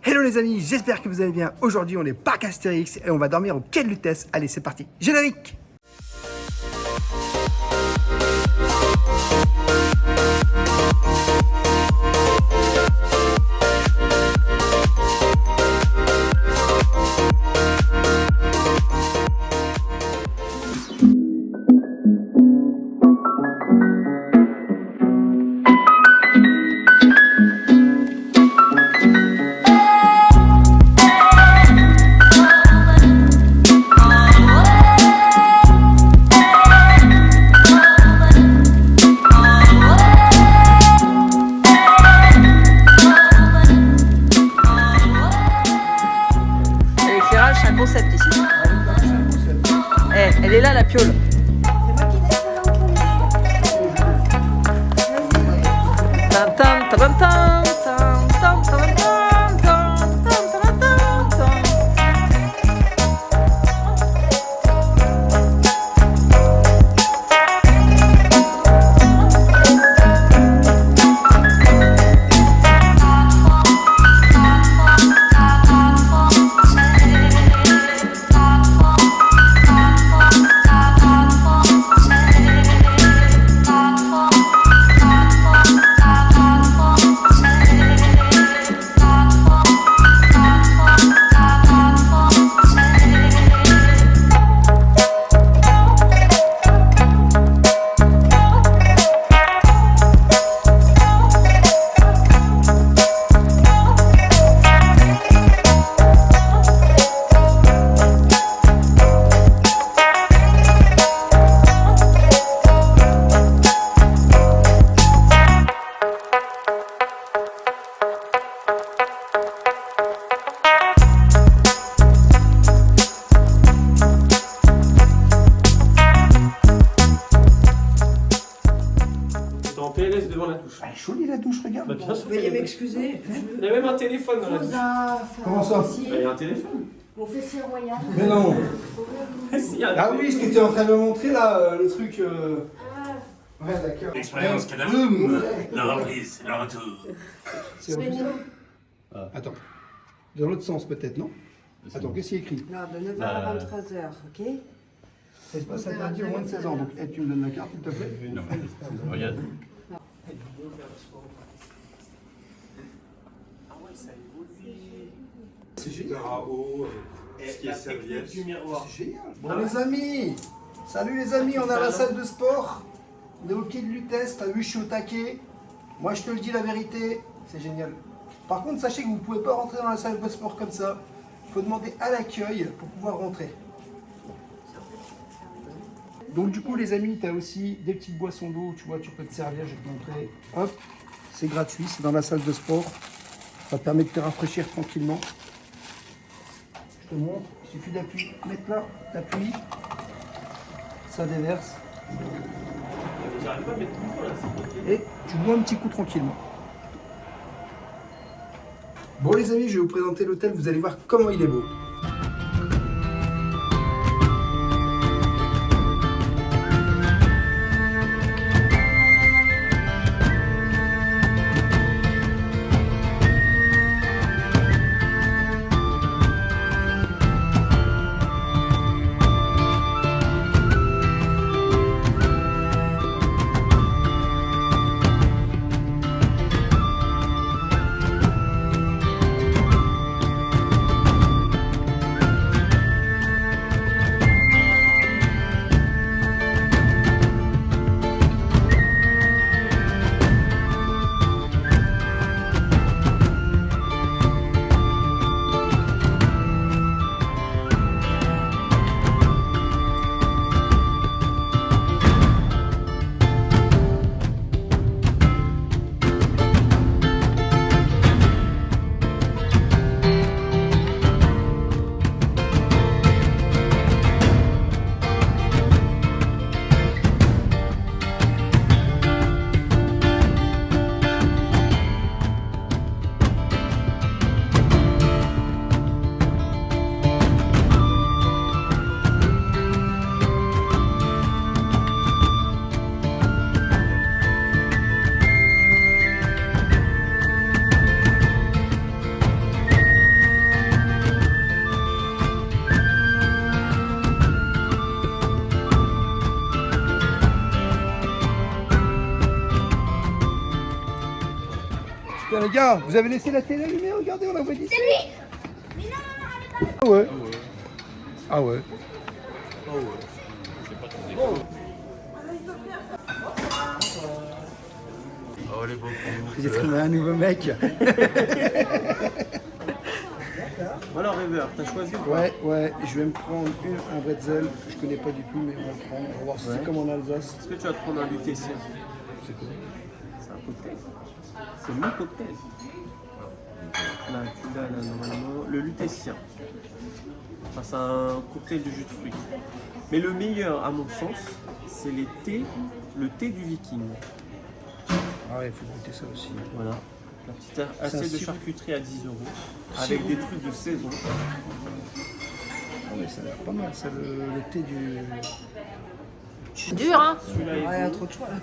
Hello les amis, j'espère que vous allez bien. Aujourd'hui on est parc Astérix et on va dormir au quai de Lutèce. Allez c'est parti, générique. C'est un concept ici. Elle est là la piole. Tam tam tam tam tam tam tam tam tam tam tam tam. En PLS devant la douche. Elle est jolie la douche, regarde. Bah, bien sûr. Veuillez m'excuser. Il y a même un téléphone dans la douche. Comment ça? Bah, il y a un téléphone. Mon fessier royal. Mais non. Il y a un Ah oui, ce que tu es en train de me montrer là, le truc... Ouais d'accord. L'expérience Cadavoum, la reprise, le retour. C'est Mais non. Attends. Dans l'autre sens peut-être, non? Attends, qu'est-ce qu'il y a écrit? Non, de 9h à 23h, ok? Espace interdit au moins de 16 ans. Donc tu me donnes la carte s'il te plaît? Non, regarde. C'est génial. Ce qui est serviette. C'est génial. Bon les amis, salut les amis, on est à la salle de sport. On est au quai de Lutèce, t'as vu, je suis au taquet. Moi je te le dis la vérité, c'est génial. Par contre, sachez que vous ne pouvez pas rentrer dans la salle de sport comme ça. Il faut demander à l'accueil pour pouvoir rentrer. Donc du coup les amis, tu as aussi des petites boissons d'eau, tu vois, tu peux te servir, je vais te montrer. Hop, c'est gratuit, c'est dans la salle de sport. Ça te permet de te rafraîchir tranquillement. Je te montre, il suffit d'appuyer, mettre là, t'appuies, ça déverse. J'arrive pas à mettre tout le temps là. Et tu bois un petit coup tranquillement. Bon les amis, je vais vous présenter l'hôtel, vous allez voir comment il est beau. Tiens les gars, vous avez laissé la télé allumée, regardez, on la voit d'ici. Ah ouais. Ah ouais. Oh les beaux Vous êtes trouvé un nouveau mec. Voilà, rêveur, t'as choisi ou pas? Ouais, je vais me prendre un bretzel que je connais pas du tout, mais on va le prendre. On va voir si c'est comme en Alsace. Est-ce que tu vas te prendre un lutétien? C'est quoi? C'est un cocktail. C'est mon cocktail. Là, tu l'as là, normalement. Le lutétien. Enfin, c'est un cocktail de jus de fruits. Mais le meilleur, à mon sens, c'est le thé du viking. Ah ouais, il faut goûter ça aussi. Voilà. La petite assiette de sirop. charcuterie à 10 €. Avec des trucs de saison. Ah ouais, ça a l'air pas mal, ça, le thé du... Dur, hein? Celui-là est Ouais, il y a bon. trop de choix là.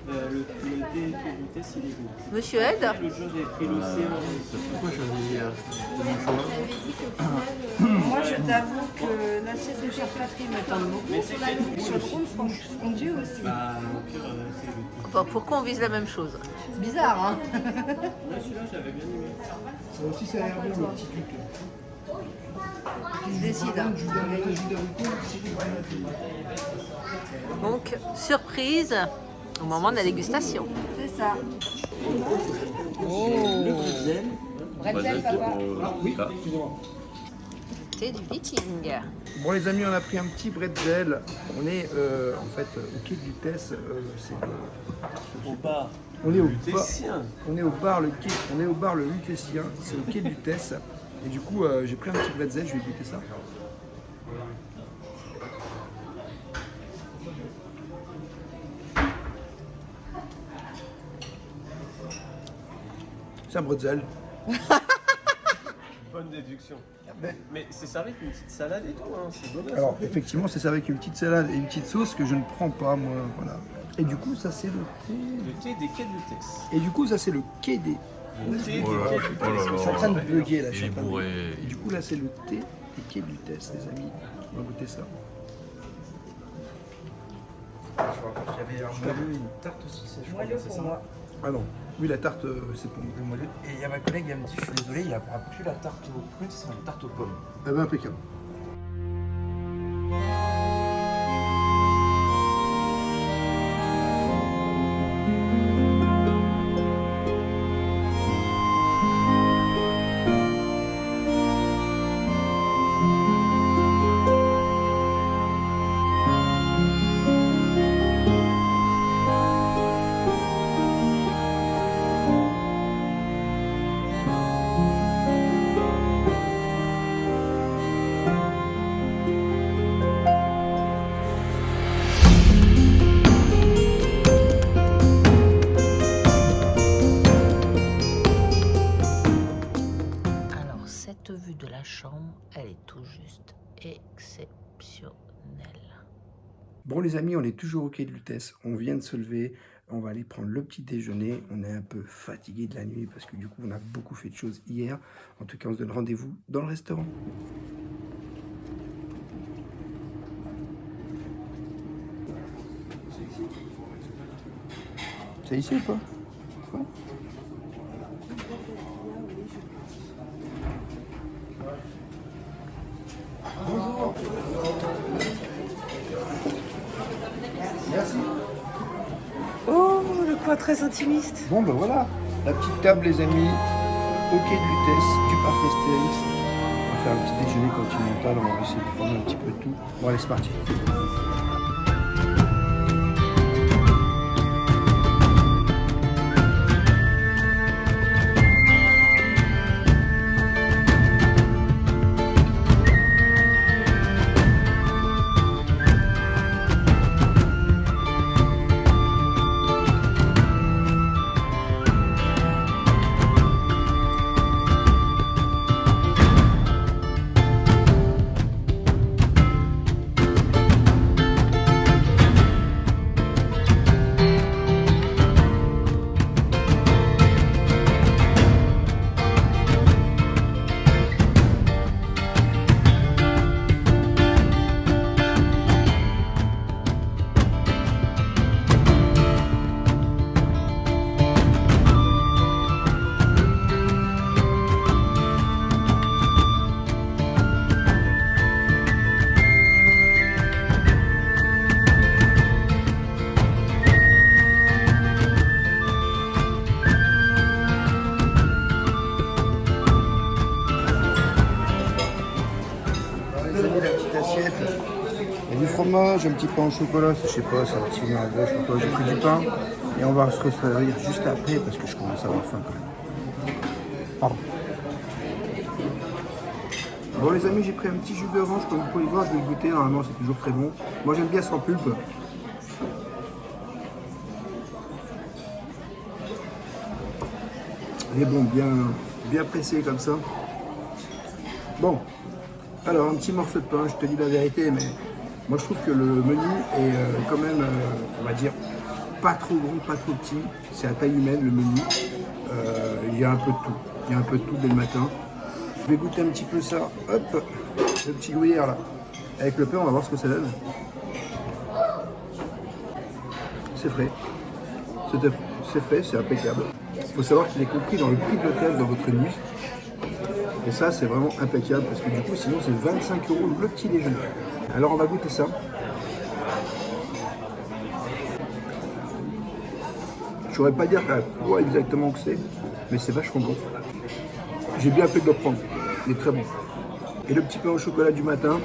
Le thé du test, il est bon. Monsieur aide? L'autre jour, j'ai pris l'océan. Pourquoi je choisi mon choix? Moi, je t'avoue que l'assiette de charcuterie me tente beaucoup. Sur le rond fondu aussi. Bah, au pire, c'est le thé. Bah, pourquoi on vise la même chose? C'est bizarre, hein? Ouais, celui-là, j'avais bien aimé. Ça aussi, ça a l'air bon, le petit truc. Qui se décide. Hein. Donc, surprise au moment de la dégustation. C'est ça. Bretzel, papa. Oui, excusez-moi. Thé du viking. Bon les amis, on a pris un petit bretzel. On est en fait au quai de Lutèce. Au bar. On est au bar. Lutétien. On est au bar le Lutétien. C'est au quai de Lutèce. Et du coup, j'ai pris un petit bretzel. Je vais goûter ça. C'est un bretzel. Bonne déduction. Mais c'est servi avec une petite salade et tout, hein. C'est bon. Alors effectivement, c'est ça avec une petite salade et une petite sauce que je ne prends pas moi. Voilà. Et du coup, ça c'est le thé. Le thé des quais de Lutèce. Et du coup, ça c'est le quai des. Le thé des Oh là quais là, de oh Lutèce. là Je suis en train de bugger là. je suis Il est en train de bourré. bugger. Et du coup, là c'est le thé des quais de Lutèce, les amis. On va goûter ça. J'avais une tarte aussi, je crois, Moelleux c'est pour ça. moi. Ah non, oui la tarte c'est pour moi. Le moelleux. Et il y a ma collègue, elle me dit, je suis désolé, il a plus la tarte aux prunes, ce sera une tarte aux pommes. Ah ben impeccable. Alors, cette vue de la chambre, elle est tout juste exceptionnelle. Bon les amis, on est toujours au quai de Lutèce. On vient de se lever. On va aller prendre le petit déjeuner. On est un peu fatigué de la nuit parce que du coup on a beaucoup fait de choses hier. En tout cas, on se donne rendez-vous dans le restaurant. C'est ici ou pas? Ouais. Bonjour. Merci. Oh, le quoi très intimiste. Bon ben voilà, la petite table les amis, au quai de Lutèce, du parc Astérix. On va faire un petit déjeuner continental, on va essayer de prendre un petit peu de tout. Bon allez c'est parti. pyjama, j'ai un petit pain au chocolat, je sais pas, ça va tirer un vrai chocolat, j'ai pris du pain. Et on va se resservir juste après parce que je commence à avoir faim quand même. Pardon. Bon les amis, j'ai pris un petit jus d'orange, comme vous pouvez le voir, je vais le goûter, normalement c'est toujours très bon. Moi j'aime bien sans pulpe. Il est bon, bien pressé comme ça. Bon, alors un petit morceau de pain, je te dis la vérité, mais moi je trouve que le menu est quand même, on va dire, pas trop grand, pas trop petit. C'est à taille humaine le menu. Il y a un peu de tout. Il y a un peu de tout dès le matin. Je vais goûter un petit peu ça. Hop, le petit gruyère là. Avec le pain, on va voir ce que ça donne. C'est frais. C'est frais, c'est impeccable. Il faut savoir qu'il est compris dans le prix de l'hôtel dans votre nuit. Et ça, c'est vraiment impeccable parce que du coup, sinon, c'est 25 € le petit déjeuner. Alors, on va goûter ça. Je saurais pas dire quoi exactement que c'est, mais c'est vachement bon. J'ai bien fait de le prendre. Il est très bon. Et le petit pain au chocolat du matin,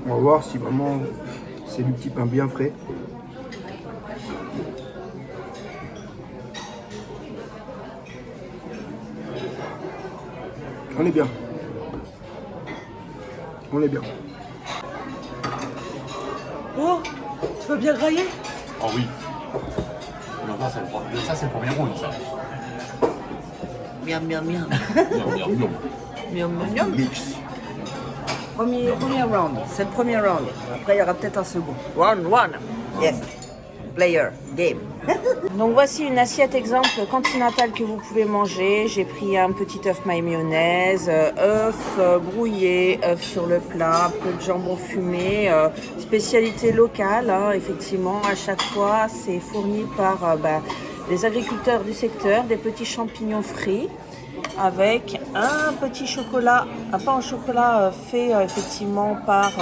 on va voir si vraiment c'est du petit pain bien frais. On est bien. On est bien. Oh, tu vas bien grailler? Ah oui. Non, ça c'est le premier round, ça. Miam, miam, miam. Miam, miam, miam. Miam, miam, miam. Mix. Premier round, c'est le premier round. Après, il y aura peut-être un second. Round one. Yes. Player, game. Donc voici une assiette exemple continentale que vous pouvez manger. J'ai pris un petit œuf maille mayonnaise, œuf brouillé, œuf sur le plat, un peu de jambon fumé, spécialité locale. Hein, effectivement, à chaque fois, c'est fourni par les agriculteurs du secteur, des petits champignons frits avec un petit chocolat, un pain au chocolat fait effectivement par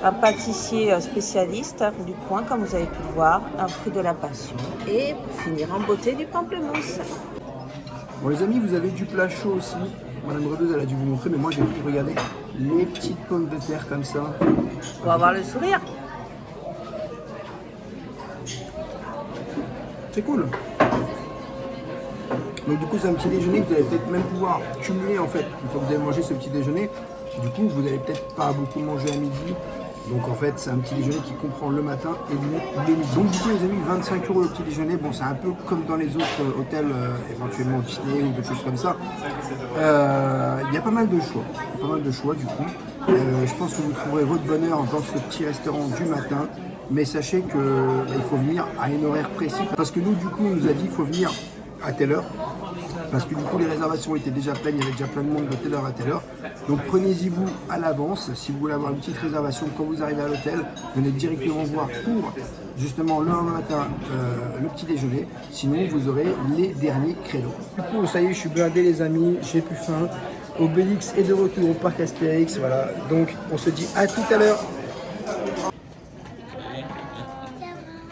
un pâtissier spécialiste du coin, comme vous avez pu le voir, un fruit de la passion. Et pour finir en beauté, du pamplemousse. Bon les amis, vous avez du plat chaud aussi. Madame Redeuse, elle a dû vous montrer, mais moi j'ai pris, regardez, les petites pommes de terre comme ça. Pour avoir le sourire. C'est cool. Donc du coup, c'est un petit déjeuner que vous allez peut-être même pouvoir cumuler en fait. Une fois que vous avez mangé ce petit déjeuner, du coup, vous n'allez peut-être pas beaucoup manger à midi. Donc en fait, c'est un petit déjeuner qui comprend le matin et le midi. Donc du coup, les amis, 25 € le petit déjeuner. Bon, c'est un peu comme dans les autres hôtels, éventuellement Disney ou des choses comme ça. Il y a pas mal de choix. Il y a pas mal de choix du coup. Je pense que vous trouverez votre bonheur dans ce petit restaurant du matin. Mais sachez qu'il faut venir à un horaire précis. Parce que nous, du coup, on nous a dit qu'il faut venir à telle heure. Parce que du coup les réservations étaient déjà pleines, il y avait déjà plein de monde de telle heure à telle heure. Donc prenez-y vous à l'avance, si vous voulez avoir une petite réservation quand vous arrivez à l'hôtel, venez directement voir pour justement le lendemain matin le petit déjeuner, sinon vous aurez les derniers créneaux. Du coup ça y est, je suis blindé les amis, j'ai plus faim. Obélix est de retour au parc Astérix, voilà, donc on se dit à tout à l'heure. Si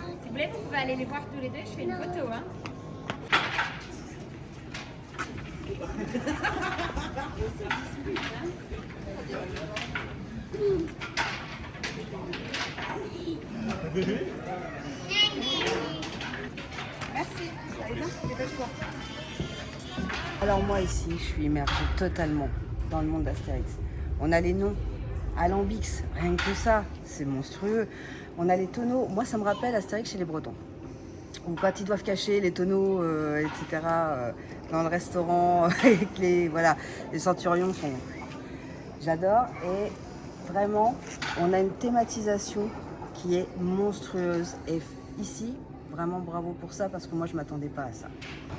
vous voulez, vous pouvez aller les voir tous les deux, je fais une photo. Hein. Alors moi ici, je suis immergée totalement dans le monde d'Astérix. On a les noms, Alambix, rien que ça, c'est monstrueux. On a les tonneaux, moi ça me rappelle Astérix chez les Bretons. Ou quand ils doivent cacher les tonneaux, etc. Dans le restaurant, avec les centurions. J'adore et vraiment, on a une thématisation qui est monstrueuse. Et ici, vraiment bravo pour ça parce que moi je m'attendais pas à ça.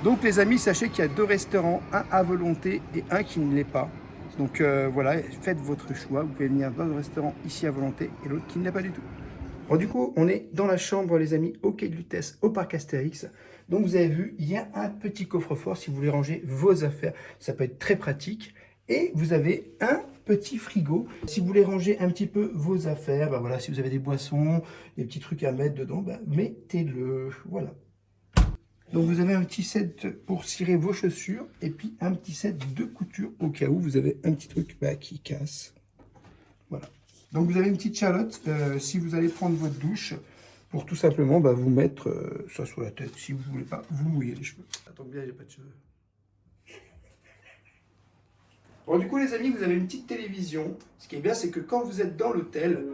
Donc les amis, sachez qu'il y a 2 restaurants, un à volonté et un qui ne l'est pas. Donc voilà, faites votre choix. Vous pouvez venir dans le restaurant ici à volonté et l'autre qui ne l'est pas du tout. Bon, du coup, on est dans la chambre, les amis, au Quai de Lutèce, au parc Astérix. Donc vous avez vu, il y a un petit coffre-fort si vous voulez ranger vos affaires. Ça peut être très pratique. Et vous avez un petit frigo. Si vous voulez ranger un petit peu vos affaires, bah voilà, si vous avez des boissons, des petits trucs à mettre dedans, bah mettez-le. Voilà. Donc vous avez un petit set pour cirer vos chaussures et puis un petit set de couture au cas où vous avez un petit truc qui casse. Voilà. Donc vous avez une petite chalotte si vous allez prendre votre douche pour tout simplement vous mettre ça sur la tête si vous ne voulez pas vous mouiller les cheveux. Ça tombe bien, j'ai pas de cheveux. Bon, du coup les amis, vous avez une petite télévision. Ce qui est bien, c'est que quand vous êtes dans l'hôtel,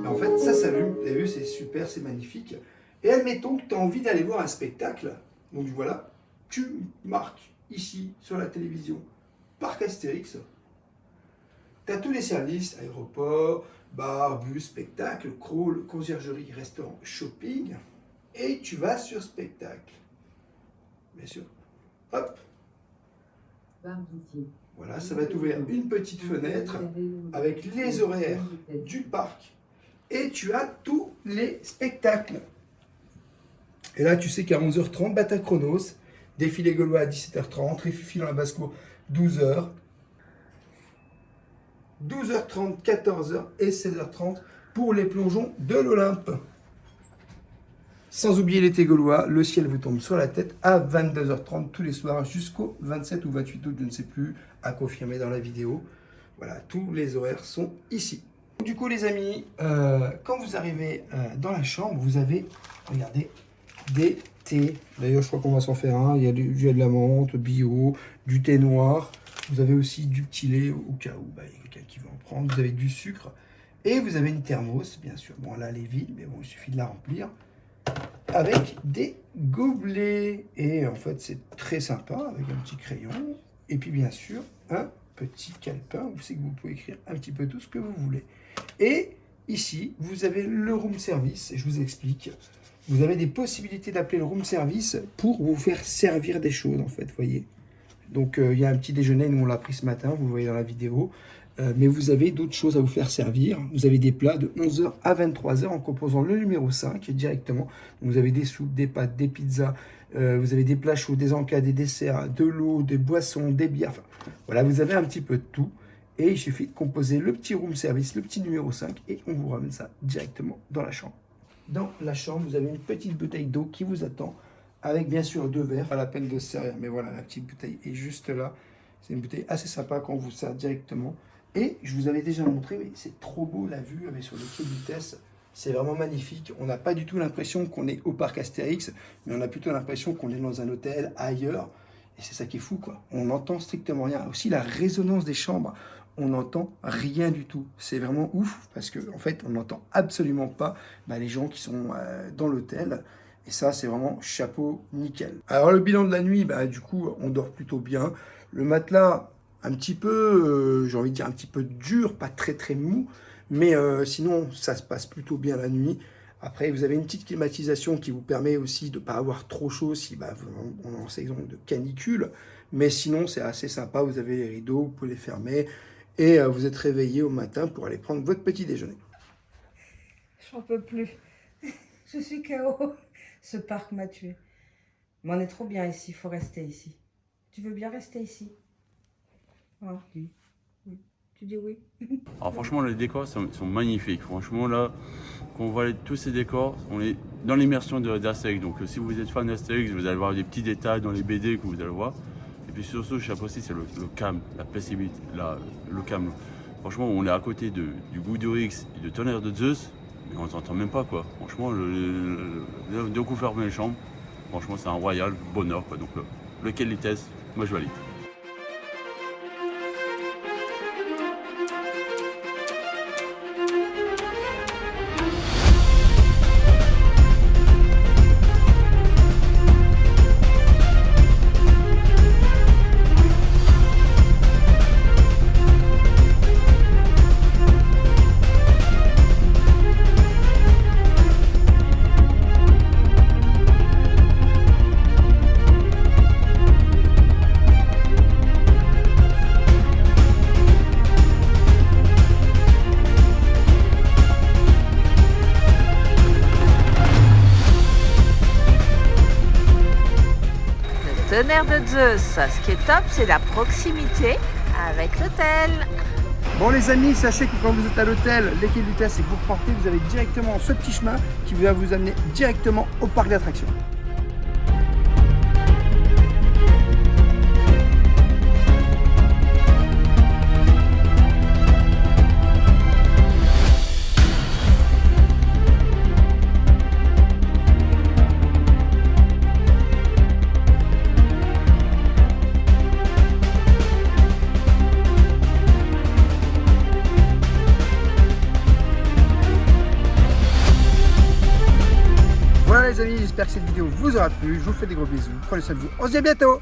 en fait ça s'allume. Vous avez vu, c'est super, c'est magnifique. Et admettons que tu as envie d'aller voir un spectacle. Donc voilà, tu marques ici sur la télévision Parc Astérix. Tu as tous les services, aéroport, bar, bus, spectacle, crawl, conciergerie, restaurant, shopping. Et tu vas sur spectacle. Bien sûr. Hop. Voilà, ça va t'ouvrir une petite fenêtre avec les horaires du parc. Et tu as tous les spectacles. Et là, tu sais qu'à 11h30, Bata Chronos, défilé gaulois à 17h30, Rififi dans la basse-cour, 12h. 12h30, 14h et 16h30 pour les plongeons de l'Olympe. Sans oublier l'été gaulois, le ciel vous tombe sur la tête à 22h30 tous les soirs jusqu'au 27 ou 28 août, je ne sais plus, à confirmer dans la vidéo. Voilà, tous les horaires sont ici. Du coup les amis, quand vous arrivez dans la chambre, vous avez, regardez, des thés. D'ailleurs je crois qu'on va s'en faire un. Il y a du de la menthe, bio, du thé noir. Vous avez aussi du petit lait au cas où il y a quelqu'un qui veut en prendre. Vous avez du sucre et vous avez une thermos, bien sûr. Bon là elle est vide, mais bon il suffit de la remplir. Avec des gobelets. Et en fait c'est très sympa avec un petit crayon. Et puis bien sûr un petit calepin où c'est que vous pouvez écrire un petit peu tout ce que vous voulez. Et ici vous avez le room service. Et je vous explique. Vous avez des possibilités d'appeler le room service pour vous faire servir des choses, en fait, vous voyez. Donc, il y a un petit déjeuner, nous on l'a pris ce matin, vous le voyez dans la vidéo. Mais vous avez d'autres choses à vous faire servir. Vous avez des plats de 11h à 23h en composant le numéro 5 directement. Donc, vous avez des soupes, des pâtes, des pizzas, vous avez des plats chauds, des encas, des desserts, de l'eau, des boissons, des bières. Enfin, voilà, vous avez un petit peu de tout. Et il suffit de composer le petit room service, le petit numéro 5, et on vous ramène ça directement dans la chambre. Dans la chambre, vous avez une petite bouteille d'eau qui vous attend, avec bien sûr 2 verres. Pas la peine de se servir, mais voilà, la petite bouteille est juste là. C'est une bouteille assez sympa qu'on vous sert directement. Et je vous avais déjà montré, mais c'est trop beau la vue avec sur le quai de vitesse. C'est vraiment magnifique. On n'a pas du tout l'impression qu'on est au parc Astérix, mais on a plutôt l'impression qu'on est dans un hôtel ailleurs. Et c'est ça qui est fou, quoi. On n'entend strictement rien. Aussi, la résonance des chambres. On n'entend rien du tout. C'est vraiment ouf parce que en fait, on n'entend absolument pas les gens qui sont dans l'hôtel. Et ça, c'est vraiment chapeau nickel. Alors, le bilan de la nuit, du coup, on dort plutôt bien. Le matelas, un petit peu, j'ai envie de dire un petit peu dur, pas très très mou. Mais sinon, ça se passe plutôt bien la nuit. Après, vous avez une petite climatisation qui vous permet aussi de ne pas avoir trop chaud si on est en saison de canicule. Mais sinon, c'est assez sympa. Vous avez les rideaux, vous pouvez les fermer. Et vous êtes réveillé au matin pour aller prendre votre petit déjeuner. J'en peux plus. Je suis KO. Ce parc m'a tué. Mais on est trop bien ici, il faut rester ici. Tu veux bien rester ici? Ah, oui. Tu dis oui? Alors franchement, les décors sont magnifiques. Franchement, là, quand on voit tous ces décors, on est dans l'immersion d'Astérix. Donc si vous êtes fan d'Astérix, vous allez voir des petits détails dans les BD que vous allez voir. Et puis surtout, je sais aussi, c'est le calme, la paisibilité, le calme. Franchement, on est à côté du Goudurix et du Tonnerre de Zeus, mais on s'entend même pas, quoi. Franchement, de coup fermer les chambres, franchement, c'est un royal bonheur, quoi. Donc, le quai de vitesse, moi je valide. Tonnerre de Zeus, ce qui est top, c'est la proximité avec l'hôtel. Bon les amis, sachez que quand vous êtes à l'hôtel, les quais de vitesse et que vous repartez, vous avez directement ce petit chemin qui va vous amener directement au parc d'attractions. J'espère que cette vidéo vous aura plu. Je vous fais des gros bisous. Prenez soin de vous. On se dit à bientôt.